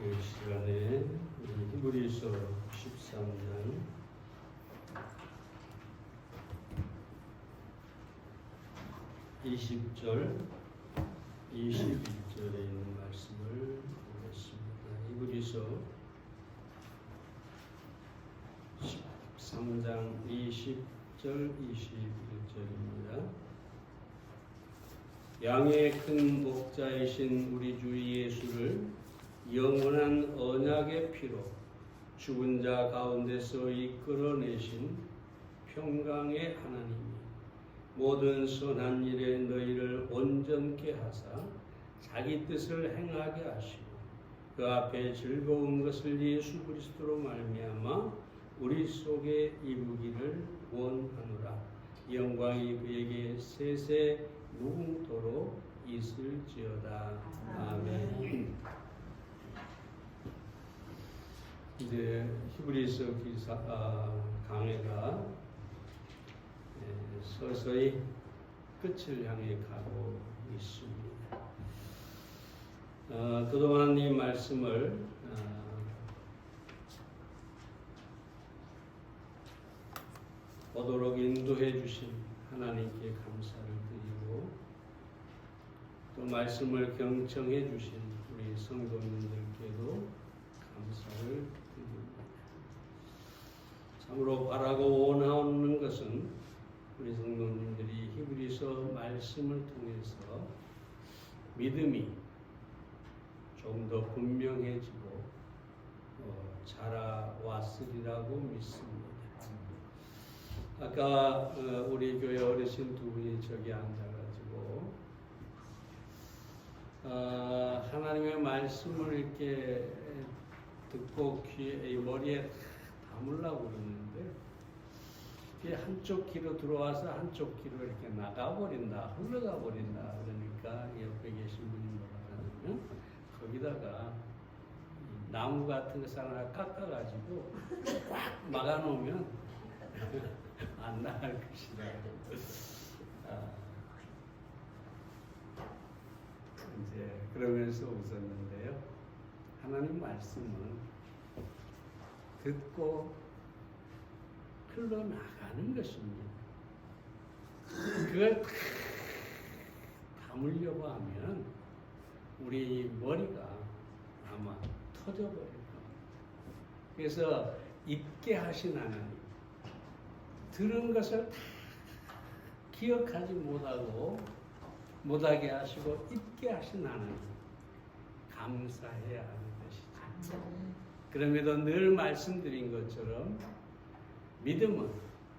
이 시간에 히브리서 13장 20절, 21절에 있는 말씀을 보겠습니다. 히브리서 13장 20절, 21절입니다. 양의 큰 목자이신 우리 주 예수를 영원한 언약의 피로 죽은 자 가운데서 이끌어내신 평강의 하나님이 모든 선한 일에 너희를 온전케 하사 자기 뜻을 행하게 하시고 그 앞에 즐거운 것을 예수 그리스도로 말미암아 우리 속에 이루기를 원하노라. 영광이 그에게 세세 무궁토록 있을지어다. 아멘. 이제 히브리서 강해가 서서히 끝을 향해 가고 있습니다. 그동안 이 말씀을 보도록 인도해 주신 하나님께 감사를 드리고 또 말씀을 경청해 주신 우리 성도님들께도 감사를 드립니다. 참으로 바라고 원하는 것은 우리 성도님들이 히브리서 말씀을 통해서 믿음이 좀 더 분명해지고 자라왔으리라고 믿습니다. 아까 우리 교회 어르신 두 분이 저기 앉아가지고 하나님의 말씀을 이렇게 듣고 귀에 머리에 담으려고 그러는데 이게 한쪽 귀로 들어와서 한쪽 귀로 이렇게 나가버린다, 흘러가 버린다. 그러니까 옆에 계신 분이 뭐라 하냐면 거기다가 나무 같은 것을 하나 깎아가지고 꽉 막아놓으면 안 나갈 것이다. 이제 그러면서 웃었는데요. 하나님 말씀은 듣고 흘러나가는 것입니다. 그걸 담으려고 하면 우리 머리가 아마 터져버릴 겁니다. 그래서 잊게 하신 하나님, 들은 것을 다 기억하지 못하게 하시고 잊게 하신 하나님, 감사해야 하는 것이죠. 그럼에도 늘 말씀드린 것처럼 믿음은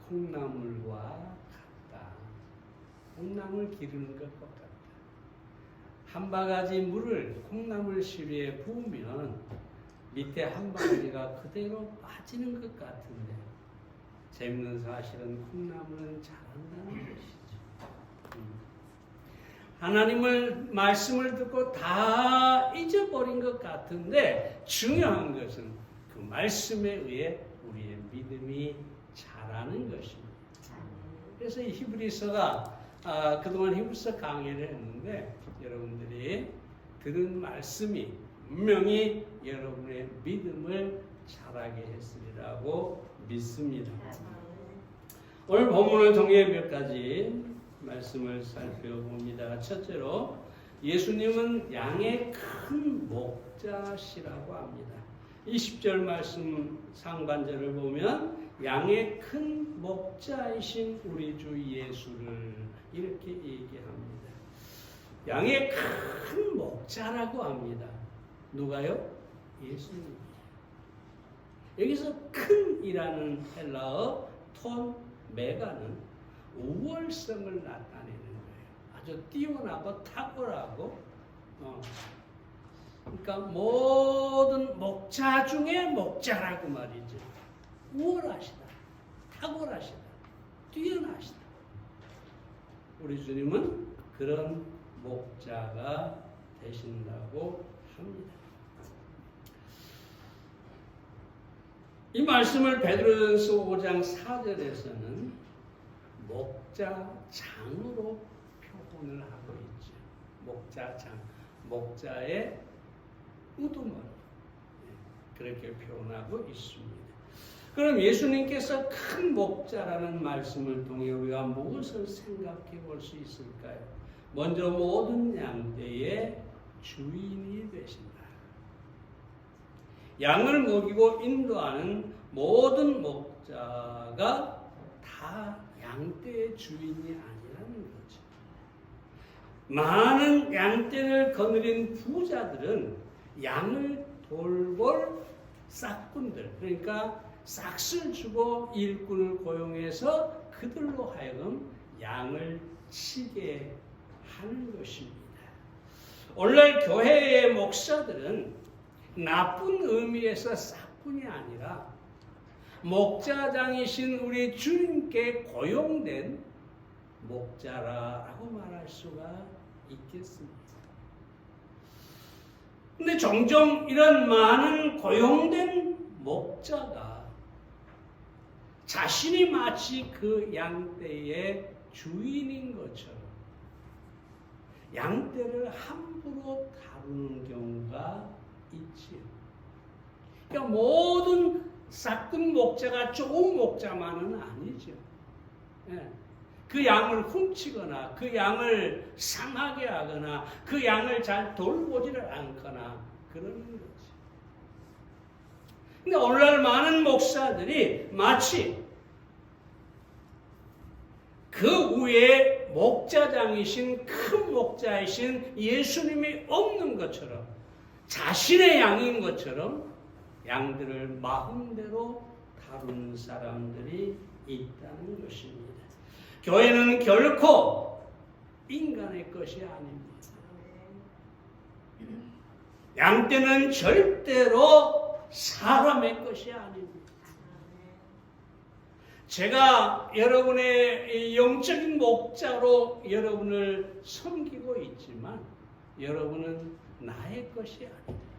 콩나물과 같다. 콩나물 기르는 것과 같다. 한 바가지 물을 콩나물 시루에 부으면 밑에 한 바가지가 그대로 빠지는 것 같은데 재밌는 사실은 콩나물은 자란다는 것이죠. 하나님을 말씀을 듣고 다 잊어버린 것 같은데 중요한 것은 그 말씀에 의해 우리의 믿음이 자라는 것입니다. 그래서 이 히브리서가 그동안 히브리서 강의를 했는데 여러분들이 들은 말씀이 분명히 여러분의 믿음을 자라게 했으리라고 믿습니다. 오늘 본문을 통해 몇 가지 말씀을 살펴봅니다. 첫째로 예수님은 양의 큰 목자시라고 합니다. 20절 말씀 상반절을 보면 양의 큰 목자이신 우리 주 예수를 이렇게 얘기합니다. 양의 큰 목자라고 합니다. 누가요? 예수님. 여기서 큰이라는 헬라어 톤 메가는 우월성을 나타내는 거예요. 아주 뛰어나고 탁월하고 그러니까 모든 목자 중에 목자라고 말이죠. 우월하시다, 탁월하시다, 뛰어나시다. 우리 주님은 그런 목자가 되신다고 합니다. 이 말씀을 베드로전서 5장 4절에서는 목자장으로 표현을 하고 있죠. 목자장, 목자의 우두머리, 그렇게 표현하고 있습니다. 그럼 예수님께서 큰 목자라는 말씀을 통해 우리가 무엇을 생각해 볼 수 있을까요? 먼저 모든 양떼의 주인이 되신다. 양을 먹이고 인도하는 모든 목자가 다 양떼의 주인이 아니라는 거죠. 많은 양떼를 거느린 부자들은 양을 돌볼 싹꾼들, 그러니까 싹쓸 주고 일꾼을 고용해서 그들로 하여금 양을 치게 하는 것입니다. 오늘날 교회의 목사들은 나쁜 의미에서 싹꾼이 아니라 목자장이신 우리 주님께 고용된 목자라고 말할 수가 있겠습니다. 근데 종종 이런 많은 고용된 목자가 자신이 마치 그 양떼의 주인인 것처럼 양떼를 함부로 다루는 경우가 있지요. 그러니까 모든 싹꾼 목자가 좋은 목자만은 아니죠. 그 양을 훔치거나 그 양을 상하게 하거나 그 양을 잘 돌보지를 않거나 그러는 거죠. 근데 오늘날 많은 목사들이 마치 그 위에 목자장이신 큰 목자이신 예수님이 없는 것처럼 자신의 양인 것처럼 양들을 마음대로 다루는 사람들이 있다는 것입니다. 교회는 결코 인간의 것이 아닙니다. 양떼는 절대로 사람의 것이 아닙니다. 제가 여러분의 영적인 목자로 여러분을 섬기고 있지만 여러분은 나의 것이 아닙니다.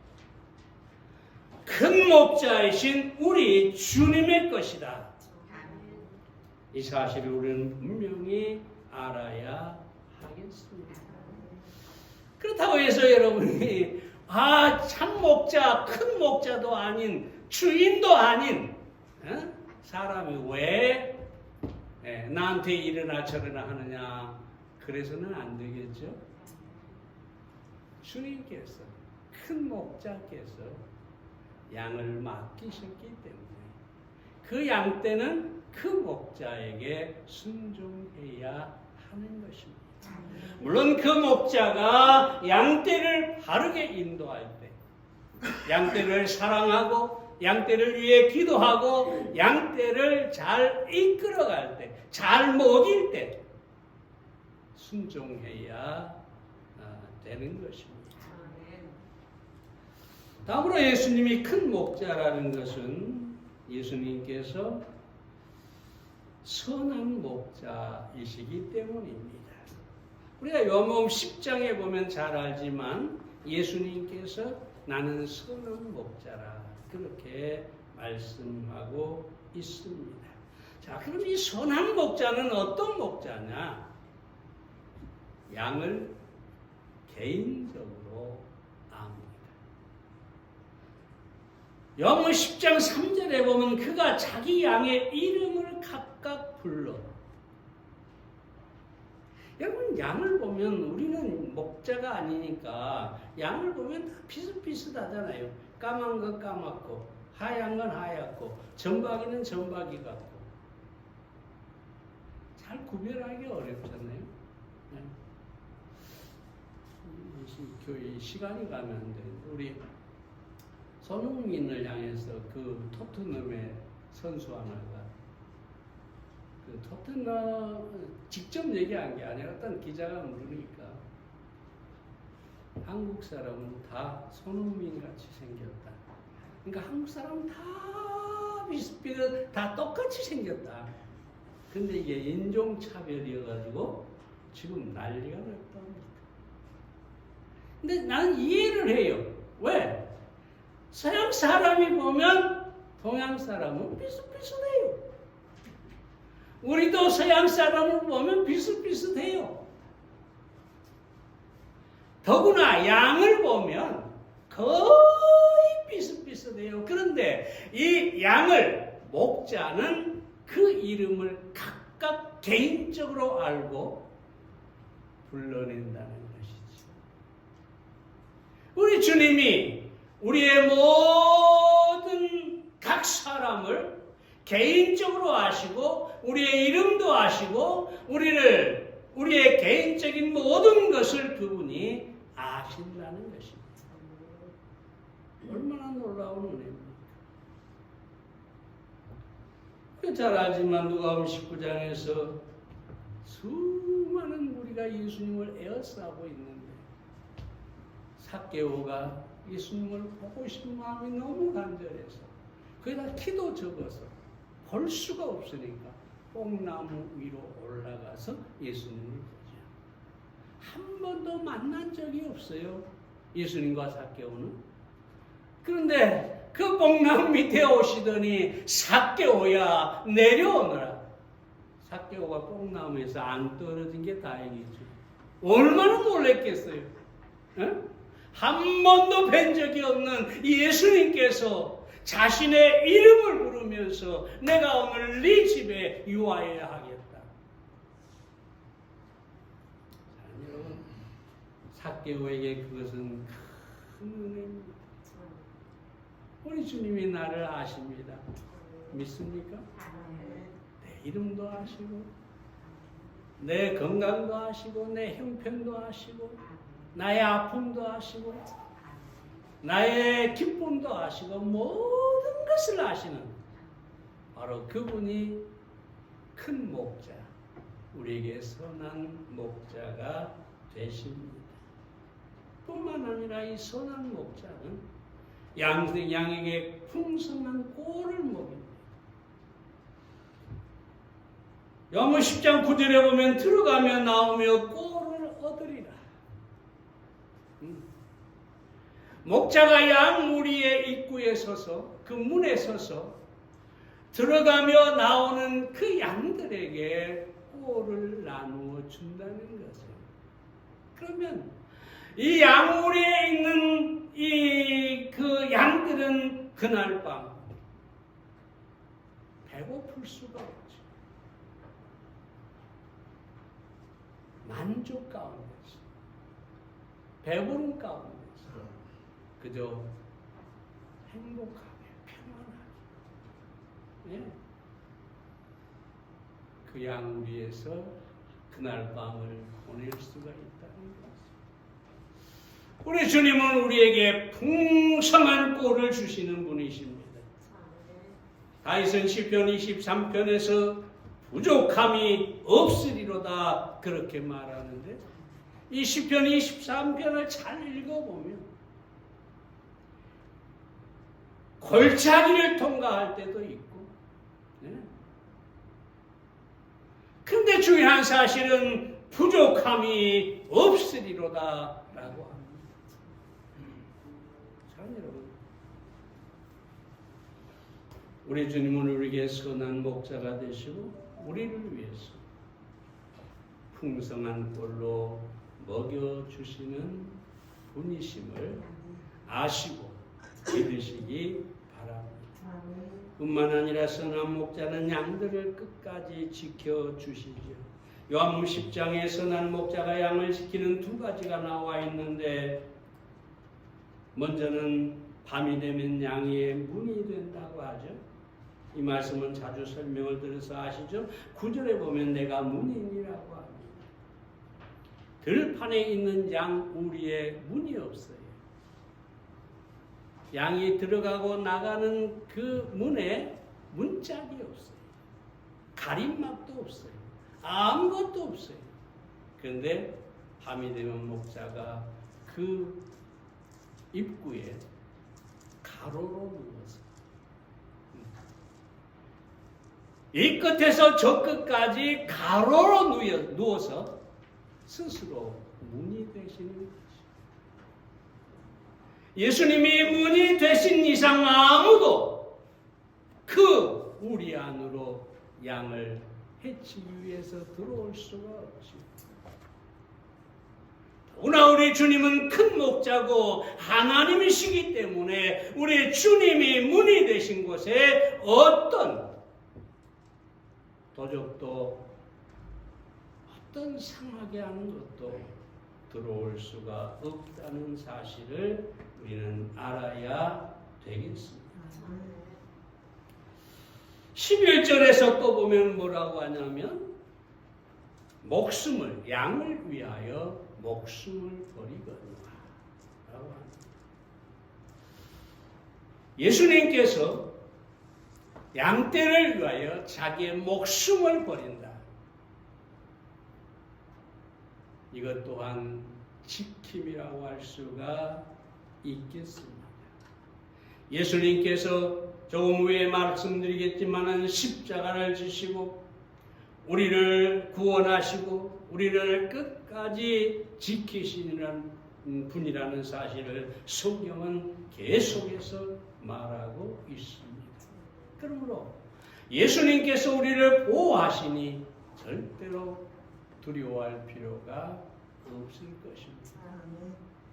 큰 목자이신 우리 주님의 것이다. 이 사실을 우리는 분명히 알아야 하겠습니다. 그렇다고 해서 여러분이 참 목자, 큰 목자도 아닌 주인도 아닌 사람이 왜 나한테 이러나 저러나 하느냐, 그래서는 안 되겠죠. 주님께서, 큰 목자께서 양을 맡기셨기 때문에 그 양떼는 그 목자에게 순종해야 하는 것입니다. 물론 그 목자가 양떼를 바르게 인도할 때, 양떼를 사랑하고 양떼를 위해 기도하고 양떼를 잘 이끌어갈 때, 잘 먹일 때 순종해야 되는 것입니다. 다음으로 예수님이 큰 목자라는 것은 예수님께서 선한 목자이시기 때문입니다. 우리가 요한복음 10장에 보면 잘 알지만 예수님께서 나는 선한 목자라 그렇게 말씀하고 있습니다. 자, 그럼 이 선한 목자는 어떤 목자냐? 양을 개인적으로 압니다. 요한복음 10장 3절에 보면 그가 자기 양의 이름을 각각 불러. 여러분, 양을 보면 우리는 목자가 아니니까 양을 보면 다 비슷비슷하잖아요. 까만 거 까맣고 하얀 건 하얗고 점박이는 점박이 같고 잘 구별하기 어렵잖아요. 교회 시간이 가면 우리 손흥민을 향해서 그 토트넘의 선수 하나가 그 토트넘 직접 얘기한 게 아니라 어떤 기자가 물으니까 한국 사람은 다 손흥민 같이 생겼다. 그러니까 한국 사람은 다 비슷비슷 다 똑같이 생겼다. 근데 이게 인종차별이어가지고 지금 난리가 났답니다. 근데 나는 이해를 해요. 왜? 서양 사람이 보면 동양 사람은 비슷비슷해요. 우리도 서양 사람을 보면 비슷비슷해요. 더구나 양을 보면 거의 비슷비슷해요. 그런데 이 양을 목자는 그 이름을 각각 개인적으로 알고 불러낸다는 것이지. 우리 주님이 우리의 모든 각 사람을 개인적으로 아시고 우리의 이름도 아시고 우리의 개인적인 모든 것을 그분이 아신다는 것입니다. 얼마나 놀라운 은혜입니까? 잘 알지만 누가복음 19장에서 수많은 무리가 예수님을 에워싸고 있는데 삭개오가 예수님을 보고 싶은 마음이 너무 간절해서 거기다 키도 적어서 볼 수가 없으니까 뽕나무 위로 올라가서 예수님을 보죠. 한 번도 만난 적이 없어요. 예수님과 삭개오는. 그런데 그 뽕나무 밑에 오시더니 삭개오야 내려오너라. 삭개오가 뽕나무에서 안 떨어진 게 다행이죠. 얼마나 놀랬겠어요. 한 번도 뵌 적이 없는 예수님께서 자신의 이름을 부르면서 내가 오늘 네 집에 유하여야 하겠다. 여러분, 삭개오에게 그것은 큰 은혜입니다. 우리 주님이 나를 아십니다. 믿습니까? 내 이름도 아시고 내 건강도 아시고 내 형편도 아시고 나의 아픔도 아시고 나의 기쁨도 아시고 모든 것을 아시는 바로 그분이 큰 목자, 우리에게 선한 목자가 되십니다. 뿐만 아니라 이 선한 목자는 양에게 풍성한 꼴을 먹입니다. 요한복음 10장 9절에 보면 들어가며 나오며 꼴을 얻으리라. 목자가 양 무리의 입구에 서서 그 문에 서서 들어가며 나오는 그 양들에게 꼴을 나누어 준다는 거죠. 그러면 이 양무리에 있는 그 양들은 그날 밤 배고플 수가 없죠. 만족 가운데서, 배부름 가운데서 그저 행복하게 평안하게 그 양무리에서 그날 밤을 보낼 수가 있다는 것. 우리 주님은 우리에게 풍성한 꼴을 주시는 분이십니다. 다윗은 시편 23편에서 부족함이 없으리로다 그렇게 말하는데 이 시편 23편을 잘 읽어보면 골짜기를 통과할 때도 있고 근데 중요한 사실은 부족함이 없으리로다 라고 합니다. 여러분, 우리 주님은 우리에게 선한 목자가 되시고 우리를 위해서 풍성한 꼴로 먹여주시는 분이심을 아시고 믿으시기 바랍니다. 뿐만 아니라 선한 목자는 양들을 끝까지 지켜주시죠. 요한복음 10장에 선한 목자가 양을 지키는 두 가지가 나와 있는데 먼저는 밤이 되면 양의 문이 된다고 하죠. 이 말씀은 자주 설명을 들어서 아시죠? 9절에 보면 내가 문이니라고 합니다. 들판에 있는 양 우리의 문이 없어요. 양이 들어가고 나가는 그 문에 문짝이 없어요. 가림막도 없어요. 아무것도 없어요. 그런데 밤이 되면 목자가 그 입구에 가로로 누워서 이 끝에서 저 끝까지 가로로 누워서 스스로 문이 되시는 거죠. 예수님이 문이 되신 이상 아무도 그 우리 안으로 양을 해치기 위해서 들어올 수가 없죠. 그러나 우리 주님은 큰 목자고 하나님이시기 때문에 우리 주님이 문이 되신 곳에 어떤 도적도 어떤 상하게 하는 것도 들어올 수가 없다는 사실을 우리는 알아야 되겠습니다. 11절에서 또 보면 뭐라고 하냐면 목숨을 양을 위하여 목숨을 버리거니와 라고 합니다. 예수님께서 양떼를 위하여 자기의 목숨을 버린다. 이것 또한 지킴이라고 할 수가 있겠습니다. 예수님께서 조금 후에 말씀드리겠지만 십자가를 지시고 우리를 구원하시고 우리를 끝까지 지키시는 분이라는 사실을 성경은 계속해서 말하고 있습니다. 그러므로 예수님께서 우리를 보호하시니 절대로 두려워할 필요가 없을 것입니다.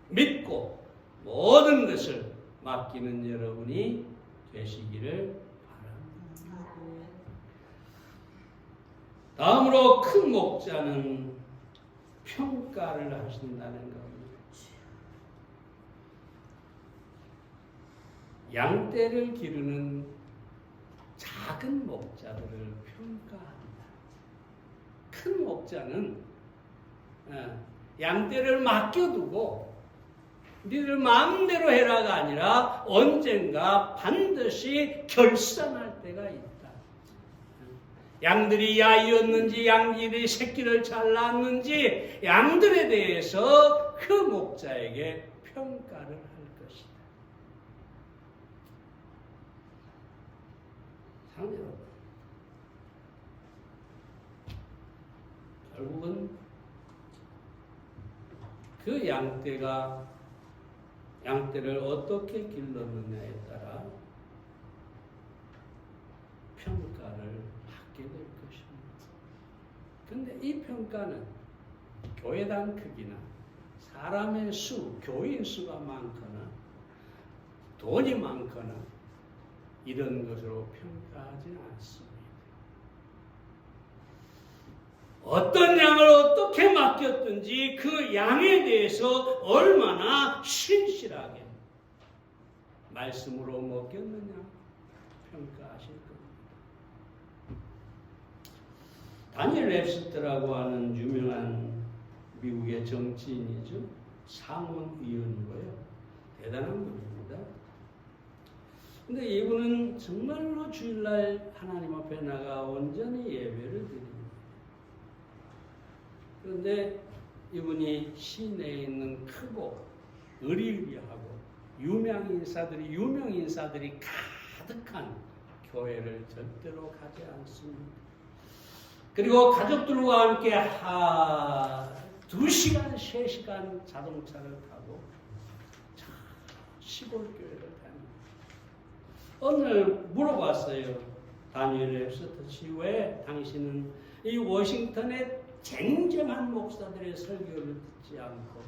믿고 모든 것을 맡기는 여러분이 되시기를 바랍니다. 다음으로 큰 목자는 평가를 하신다는 겁니다. 양떼를 기르는 작은 목자들을 평가합니다. 큰 목자는 양떼를 맡겨두고 니들 마음대로 해라가 아니라 언젠가 반드시 결산할 때가 있다. 양들이 야이었는지 양들이 새끼를 잘 낳았는지 양들에 대해서 그 목자에게 평가를 할 것이다. 상대로 결국은 그 양떼를 어떻게 길렀느냐에 따라 평가를 받게 될 것입니다. 그런데 이 평가는 교회당 크기나 사람의 수, 교인 수가 많거나 돈이 많거나 이런 것으로 평가하지 않습니다. 어떤 양을 어떻게 맡겼든지 그 양에 대해서 얼마나 신실하게 말씀으로 먹였느냐 평가하실 겁니다. 다니엘 웹스터라고 하는 유명한 미국의 정치인이죠. 상원의원이고요. 대단한 분입니다. 근데 이분은 정말로 주일날 하나님 앞에 나가 온전히 예배를 드립니다. 그런데 이분이 시내에 있는 크고 의리의리하고 유명 인사들이 가득한 교회를 절대로 가지 않습니다. 그리고 가족들과 함께 2시간, 3시간 자동차를 타고 시골 교회를 다닙니다. 오늘 물어봤어요. 다니엘 웹스터 씨, 왜 당신은 이 워싱턴의 쟁쟁한 목사들의 설교를 듣지 않고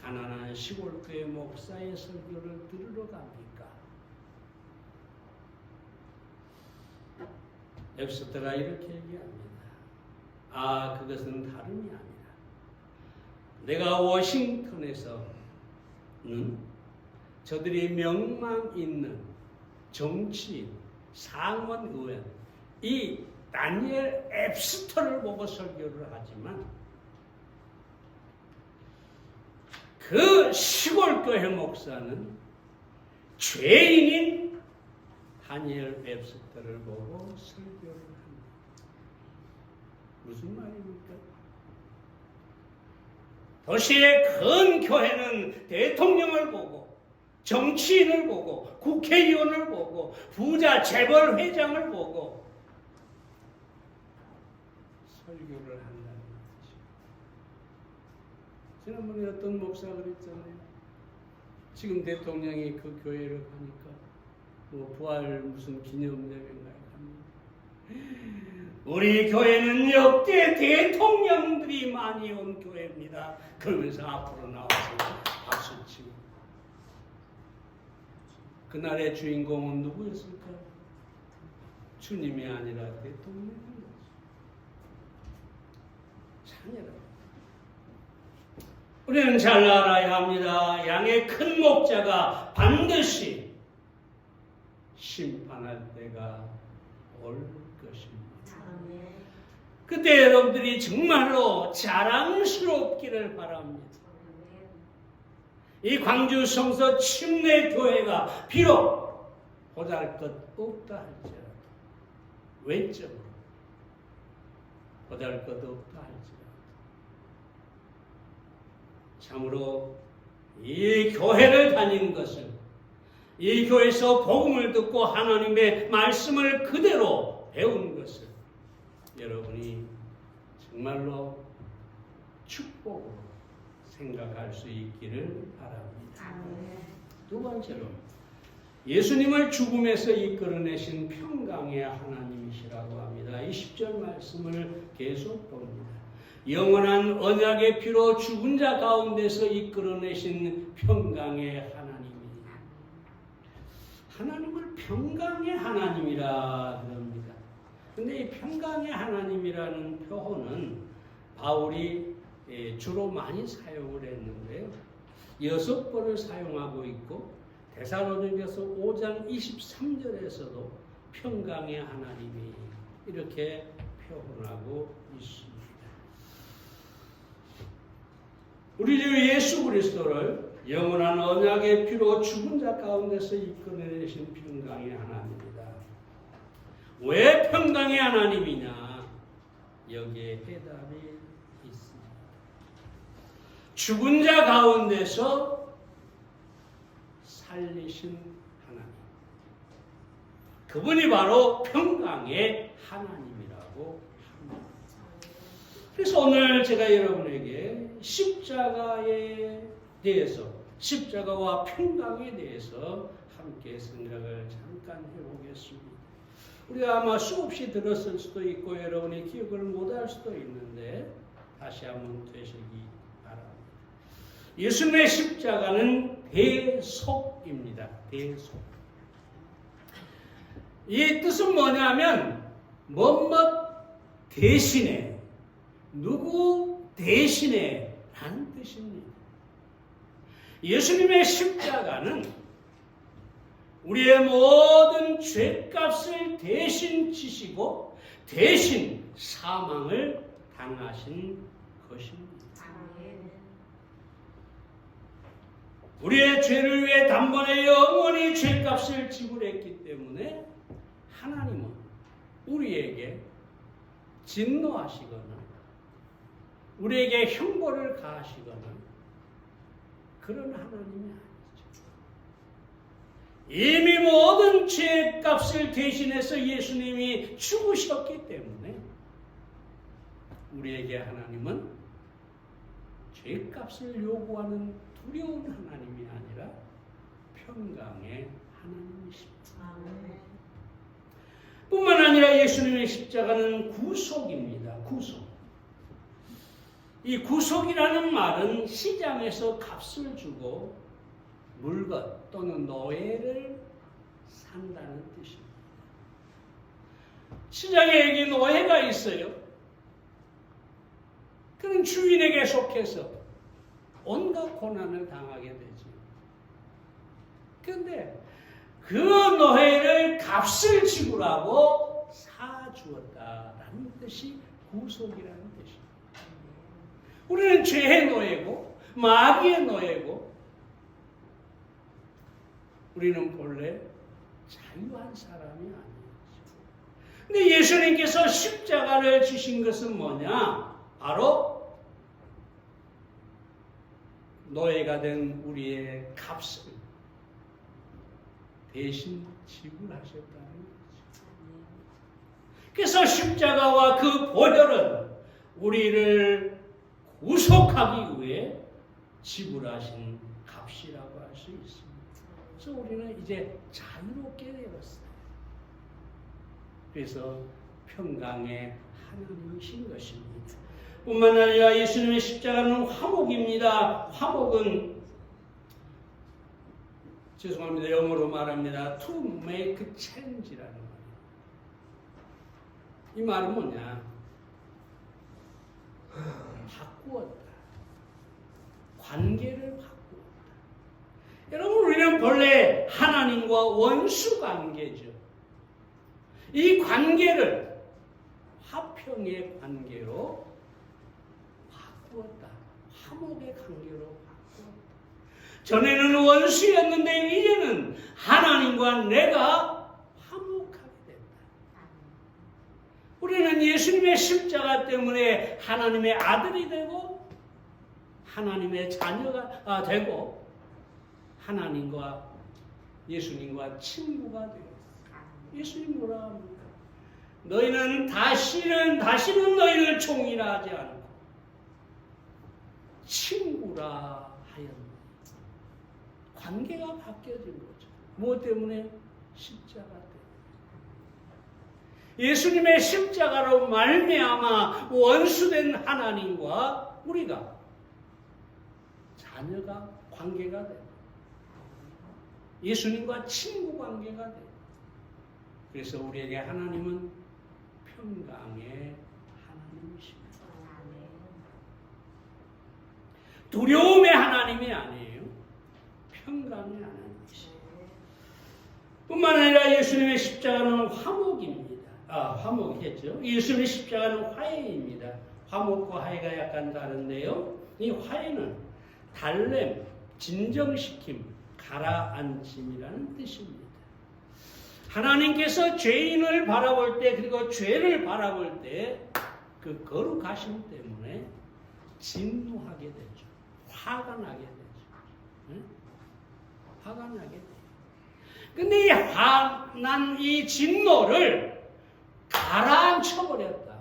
가난한 시골교회 목사의 설교를 들으러 갑니까? 웹스터가 이렇게 얘기합니다. 그것은 다름이 아니라 내가 워싱턴에서는 저들이 명망 있는 정치인, 상원의원, 이 다니엘 웹스터를 보고 설교를 하지만 그 시골교회 목사는 죄인인 다니엘 웹스터를 보고 설교를 합니다. 무슨 말입니까? 도시의 큰 교회는 대통령을 보고 정치인을 보고 국회의원을 보고 부자 재벌 회장을 보고 설교를 한다는 거죠. 지난번에 어떤 목사가 그랬잖아요. 지금 대통령이 그 교회를 가니까 부활 무슨 기념예배인가에 갑니다. 우리 교회는 역대 대통령들이 많이 온 교회입니다. 그러면서 앞으로 나와서 박수치고. 그날의 주인공은 누구였을까요? 주님이 아니라 대통령이었어요. 자녀라. 우리는 잘 알아야 합니다. 양의 큰 목자가 반드시 심판할 때가 올 것입니다. 그때 여러분들이 정말로 자랑스럽기를 바랍니다. 이 광주 성서 침례교회가 비록 보잘것없다 할지라도 외적으로 보잘것없다 할지라도 참으로 이 교회를 다니는 것은 이 교회에서 복음을 듣고 하나님의 말씀을 그대로 배운 것을 여러분이 정말로 축복으로 생각할 수 있기를 바랍니다. 두 번째로 예수님을 죽음에서 이끌어내신 평강의 하나님이시라고 합니다. 이 10절 말씀을 계속 봅니다. 영원한 언약의 피로 죽은 자 가운데서 이끌어내신 평강의 하나님입니다. 하나님을 평강의 하나님이라 그럽니다. 근데 이 평강의 하나님이라는 표현은 바울이 주로 많이 사용을 했는데요. 6번을 사용하고 있고 데살로니가서 5장 23절에서도 평강의 하나님이 이렇게 표현하고 있습니다. 우리 주 예수 그리스도를 영원한 언약의 피로 죽은 자 가운데서 이끌어내신 평강의 하나님이다. 왜 평강의 하나님이냐? 여기에 해답이 있습니다. 죽은 자 가운데서 살리신 하나님. 그분이 바로 평강의 하나님이라고 합니다. 그래서 오늘 제가 여러분에게 십자가에 대해서, 십자가와 평강에 대해서 함께 생각을 잠깐 해보겠습니다. 우리가 아마 수없이 들었을 수도 있고 여러분이 기억을 못할 수도 있는데 다시 한번 되시기 바랍니다. 예수님의 십자가는 대속입니다. 대속. 이 뜻은 뭐냐면 뭐뭐 대신에, 누구 대신에 라는 뜻입니다. 예수님의 십자가는 우리의 모든 죄값을 대신 지시고 대신 사망을 당하신 것입니다. 우리의 죄를 위해 단번에 영원히 죄값을 지불했기 때문에 하나님은 우리에게 진노하시거나 우리에게 형벌을 가하시거나 그런 하나님이 아니죠. 이미 모든 죄값을 대신해서 예수님이 죽으셨기 때문에 우리에게 하나님은 죄값을 요구하는 두려운 하나님이 아니라 평강의 하나님이십니다. 뿐만 아니라 예수님의 십자가는 구속입니다. 구속. 이 구속이라는 말은 시장에서 값을 주고 물건 또는 노예를 산다는 뜻입니다. 시장에 여기 노예가 있어요. 그는 주인에게 속해서 온갖 고난을 당하게 되죠. 그런데 그 노예를 값을 지불하고 사주었다라는 뜻이 구속이라는 뜻입니다. 우리는 죄의 노예고 마귀의 노예고 우리는 본래 자유한 사람이 아니었죠. 근데 예수님께서 십자가를 지신 것은 뭐냐? 바로 노예가 된 우리의 값을 대신 지불하셨다는 거죠. 그래서 십자가와 그 보혈은 우리를 구속하기 위해 지불하신 값이라고 할 수 있습니다. 그래서 우리는 이제 자유롭게 되었어요. 그래서 평강의 하나님이신 것입니다. 뿐만 아니라 예수님의 십자가는 화목입니다. 화목은 죄송합니다. 영어로 말합니다. To make change라는 말이에요. 이 말은 뭐냐? 바꾸었다. 관계를 바꾸었다. 여러분, 우리는 본래 하나님과 원수 관계죠. 이 관계를 화평의 관계로 바꾸었다. 화목의 관계로 바꾸었다. 전에는 원수였는데 이제는 하나님과 내가 화목하게 됐다. 우리는 예수님의 십자가 때문에 하나님의 아들이 되고 하나님의 자녀가 되고 하나님과 예수님과 친구가 되었어요. 예수님 뭐라 합니까? 너희는 다시는 너희를 종이라 하지 않고 친구라 하였노라. 관계가 바뀌어진 거죠. 무엇 때문에? 십자가 때문에. 예수님의 십자가로 말미암아 원수된 하나님과 우리가 자녀가 관계가 되고 예수님과 친구 관계가 되고 그래서 우리에게 하나님은 평강의 하나님이십니다. 두려움의 하나님이 아니에요. 평강의 하나님이십니다. 뿐만 아니라 예수님의 십자가는 화목입니다. 화목했죠. 예수님의 십자가는 화해입니다. 화목과 화해가 약간 다른데요. 이 화해는 달램, 진정시킴, 가라앉힘이라는 뜻입니다. 하나님께서 죄인을 바라볼 때 그리고 죄를 바라볼 때 그 거룩하심 때문에 진노하게 되죠. 화가 나게 되죠. 네? 화가 나게 돼요. 근데 이 화난 이 진노를 가라앉혀버렸다.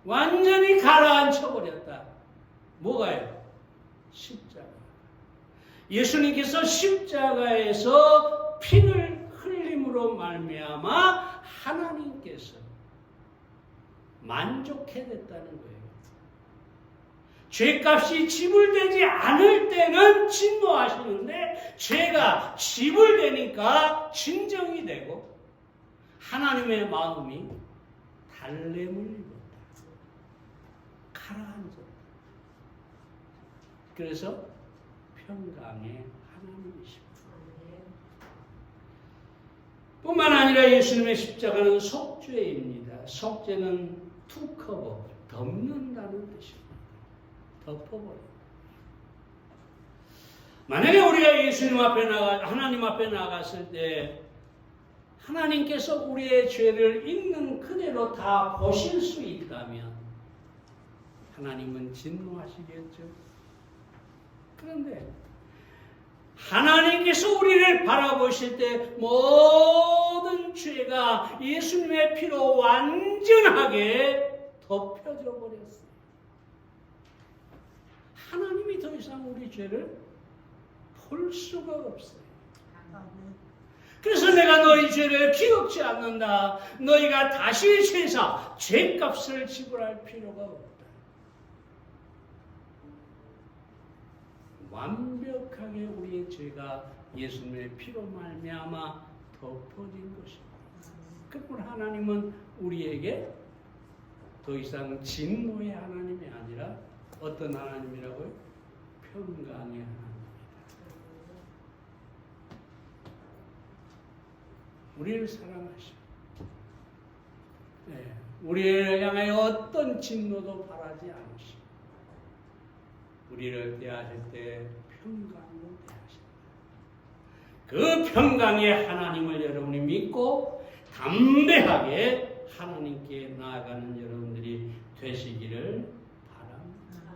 완전히 가라앉혀버렸다. 뭐가요? 십자가. 예수님께서 십자가에서 피를 흘림으로 말미암아 하나님께서 만족해냈다는 거예요. 죄값이 지불되지 않을 때는 진노하시는데 죄가 지불되니까 진정이 되고 하나님의 마음이 달램을 입었다. 가라앉았다. 그래서 평강의 하나님이십니다. 뿐만 아니라 예수님의 십자가는 속죄입니다. 속죄는 to cover, 덮는다는 뜻입니다. 덮어버려요. 만약에 우리가 예수님 앞에 하나님 앞에 나갔을 때 하나님께서 우리의 죄를 있는 그대로 다 보실 수 있다면 하나님은 진노하시겠죠. 그런데 하나님께서 우리를 바라보실 때 모든 죄가 예수님의 피로 완전하게 덮여져 버렸어요. 하나님이 더 이상 우리 죄를 볼 수가 없어요. 그래서 내가 너희 죄를 기억지 않는다. 너희가 다시 제사, 죄값을 지불할 필요가 없다. 완벽하게 우리의 죄가 예수님의 피로 말미암아 덮어진 것입니다. 그러므로 하나님은 우리에게 더 이상 진노의 하나님이 아니라 어떤 하나님이라고요? 평강의 하나님입니다. 우리를 사랑하시고 우리를 향하여 어떤 진노도 바라지 않으시고 우리를 대하실 때 평강으로 대하신다. 그 평강의 하나님을 여러분이 믿고 담대하게 하나님께 나아가는 여러분들이 되시기를 바랍니다.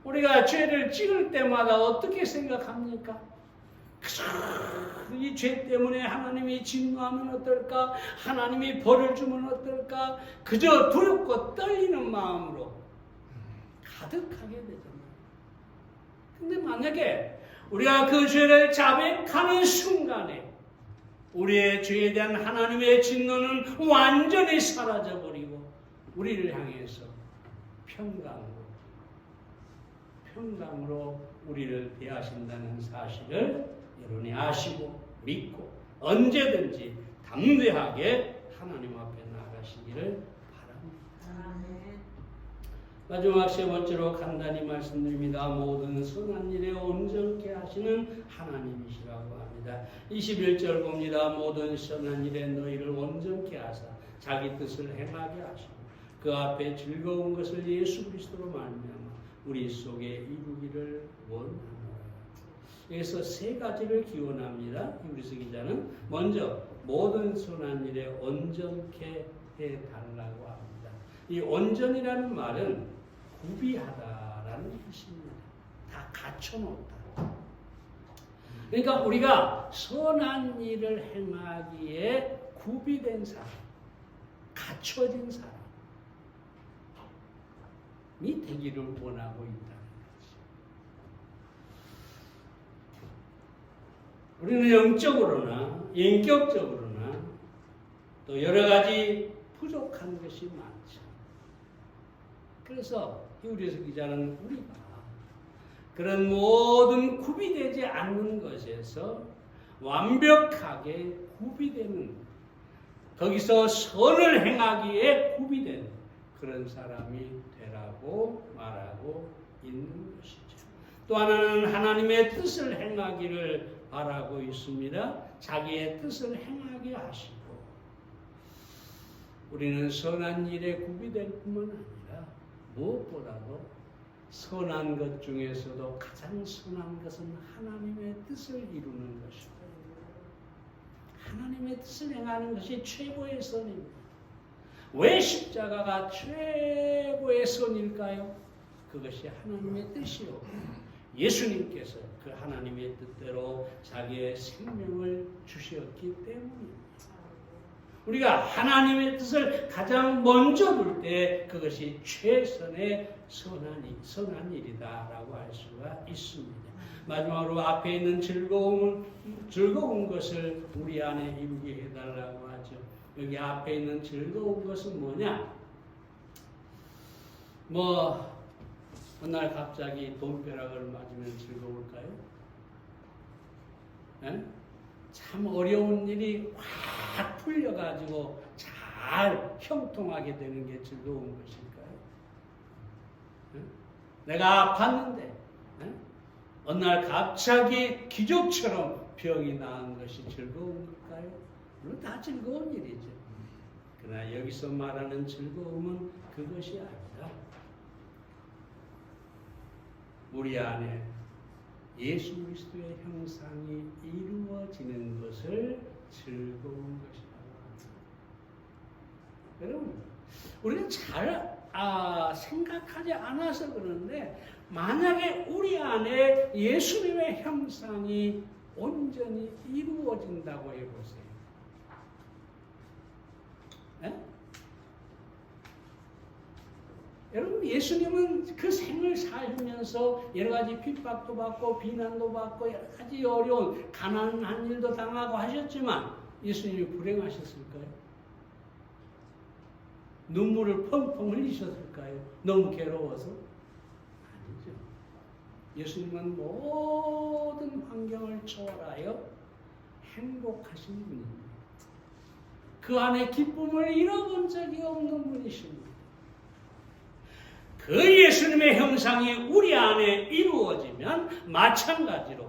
우리가 죄를 지을 때마다 어떻게 생각합니까? 이 죄 때문에 하나님이 진노하면 어떨까? 하나님이 벌을 주면 어떨까? 그저 두렵고 떨리는 마음으로 가득하게 되잖아요. 근데 만약에 우리가 그 죄를 자백하는 순간에 우리의 죄에 대한 하나님의 진노는 완전히 사라져버리고 우리를 향해서 평강으로 우리를 대하신다는 사실을 여러분이 아시고 믿고 언제든지 담대하게 하나님 앞에 나가시기를 바랍니다. 마지막 세 번째로 간단히 말씀드립니다. 모든 선한 일에 온전케 하시는 하나님이시라고 합니다. 21절 봅니다. 모든 선한 일에 너희를 온전케 하사 자기 뜻을 행하게 하시고 그 앞에 즐거운 것을 예수 그리스도로 말미암아 우리 속에 이루기를 원하노라. 여기서 세 가지를 기원합니다. 유리스 기자는 먼저 모든 선한 일에 온전케 해달라고 합니다. 이 온전이라는 말은 구비하다라는 뜻입니다. 다 갖춰놓다. 그러니까 우리가 선한 일을 행하기에 구비된 사람, 갖춰진 사람이 되기를 원하고 있다는 거죠. 우리는 영적으로나 인격적으로나 또 여러 가지 부족한 것이 많죠. 그래서 히브리서 기자는 우리가 그런 모든 구비되지 않는 것에서 완벽하게 구비되는, 거기서 선을 행하기에 구비된 그런 사람이 되라고 말하고 있는 것이죠. 또 하나는 하나님의 뜻을 행하기를 바라고 있습니다. 자기의 뜻을 행하게 하시고, 우리는 선한 일에 구비될 뿐만 아니라 무엇보다도 선한 것 중에서도 가장 선한 것은 하나님의 뜻을 이루는 것입니다. 하나님의 뜻을 행하는 것이 최고의 선입니다. 왜 십자가가 최고의 선일까요? 그것이 하나님의 뜻이요. 예수님께서 그 하나님의 뜻대로 자기의 생명을 주셨기 때문입니다. 우리가 하나님의 뜻을 가장 먼저 둘 때 그것이 최선의 선한 일이다라고 할 수가 있습니다. 마지막으로 앞에 있는 즐거운 것을 우리 안에 이루게 해달라고 하죠. 여기 앞에 있는 즐거운 것은 뭐냐? 어느 날 갑자기 돈벼락을 맞으면 즐거울까요? 네? 참 어려운 일이 확 풀려가지고 잘 형통하게 되는 게 즐거운 것일까요? 네? 내가 아팠는데 네? 어느 날 갑자기 기적처럼 병이 나은 것이 즐거운 걸까요? 물론 다 즐거운 일이죠. 그러나 여기서 말하는 즐거움은 그것이 아니라 우리 안에 예수 그리스도의 형상이 이루어지는 것을 즐거운 것이라고 합니다. 여러분, 우리는 잘 생각하지 않아서 그런데 만약에 우리 안에 예수님의 형상이 온전히 이루어진다고 해보세요. 네? 여러분, 예수님은 그 생을 살면서 여러 가지 핍박도 받고 비난도 받고 여러 가지 어려운 가난한 일도 당하고 하셨지만 예수님이 불행하셨을까요? 눈물을 펑펑 흘리셨을까요? 너무 괴로워서? 아니죠. 예수님은 모든 환경을 초월하여 행복하신 분입니다. 그 안에 기쁨을 잃어본 적이 없는 분이십니다. 그 예수님의 형상이 우리 안에 이루어지면 마찬가지로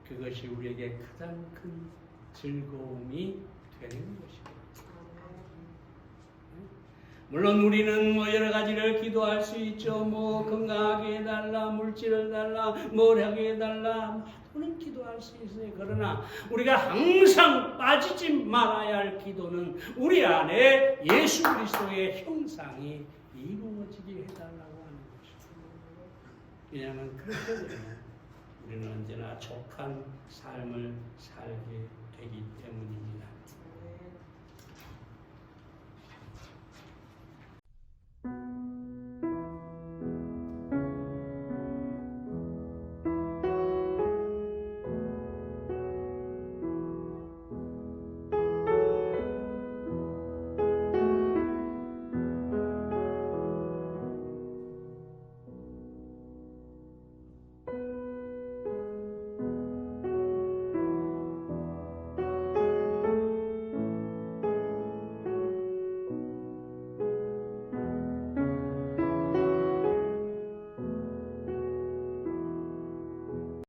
그것이 우리에게 가장 큰 즐거움이 되는 것입니다. 물론 우리는 여러 가지를 기도할 수 있죠. 건강하게 해달라, 물질을 달라, 뭘 하게 해달라, 많은 기도할 수 있어요. 그러나 우리가 항상 빠지지 말아야 할 기도는 우리 안에 예수 그리스도의 형상이 이루어지게 해달라고 하는 것입니다. 왜냐하면 그렇게 되면 우리는 언제나 족한 삶을 살게 되기 때문입니다.